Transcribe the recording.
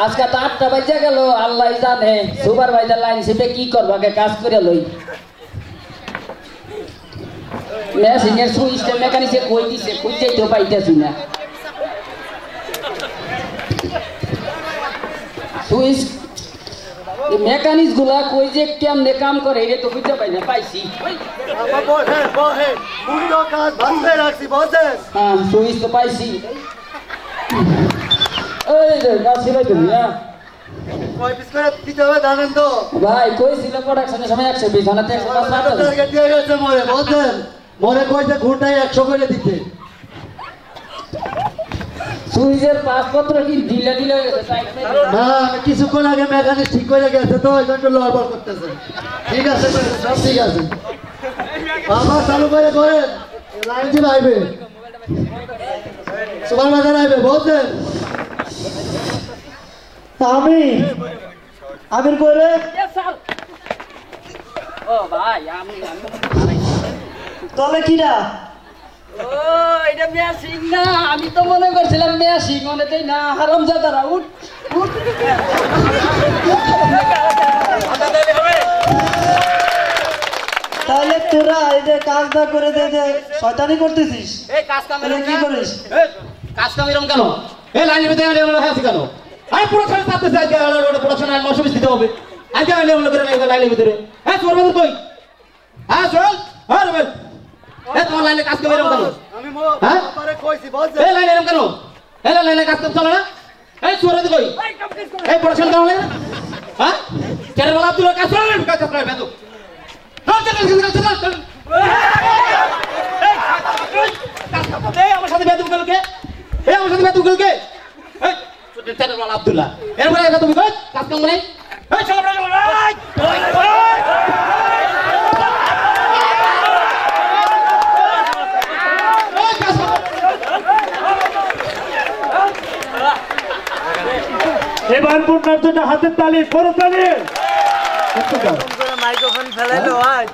আজকে তো 8টা বাজে গেল আল্লাহ জানে সুপারভাইজার লাইন শিপে কি করবো আগে কাজ করে লই মেশিনের সুইচটা মেকানিকে কই দিছে খুঁজেই তো পাইতেছি না সুইচ মেকানিক্স গুলা কই যে কেমনে কাম করে এটা তো বুঝতে পাই না পাইছি হ্যাঁ সুইচ তো পাইছি এই যে কাজ ছিল তুমি না কয় পিস করে দিতে হবে জানেন তো ভাই কইছিল প্রোডাকশনের সময় 120 ঘন্টাতে 105 টার্গেট দিয়ে গেছে মরে বলছেন মরে কইছে ঘন্টায় 100 করে দিতে সুইচের পাসপত্র কি ঢিলা ঢিলা গেছে না আমি কিছুক্ষণ আগে মেকানিক ঠিক করে গেছে তো ওই জন্য লড়বড় করতেছে ঠিক আছে সব ঠিক আছে আবার চালু করে করেন লাইন জি আইবে সুপারভাইজার আইবে বলছেন আমির করে ও ভাই আমি তবে কিরা ও এটা মেশিন না আমি তো মনে করছিলাম মেশিন মনেতেই না হারামজাদারা উঠ উঠ তাহলে তোরা এই যে কাজটা করে দে যে শয়তানি করতেছিস এই কাজ কাম কি করিস কাজ কাম এরকম কেন এই লাইনের ভিতরে এমন হয়েছে কেন আমি প্রোডাকশন চাপতেছি আজকে প্রোডাকশন আইন মশবিস দিতে হবে আজকে আমি এমন করে লাইনের ভিতরে হ্যাঁ তোর মধ্যে কই হ্যাঁ চল হ্যাঁ রবেল এই তোমার লাইনে কাজ করবে এরকম কেন আমি হ্যাঁ আরে কইছি বলছে এই লাইনে এরকম কেন এই লাইনে কাজ করতে চলে না এই তোর মধ্যে কই এই প্রোডাকশন কেন লাগে হ্যাঁ কেন বলা তুই কাজ করবে কাজ করবে বেদু আমার সাথে বেদু গেলকে এই আমার সাথে বেদু গেলকে এই তেরওয়ালা আব্দুল্লাহ এরপরে এটা তুমি কই কাজ কাম নাই এই চল এবার পূর্ণার জন্য হাতের তালি বড় তালি মাইক্রোফোন ফেলাইলো আজ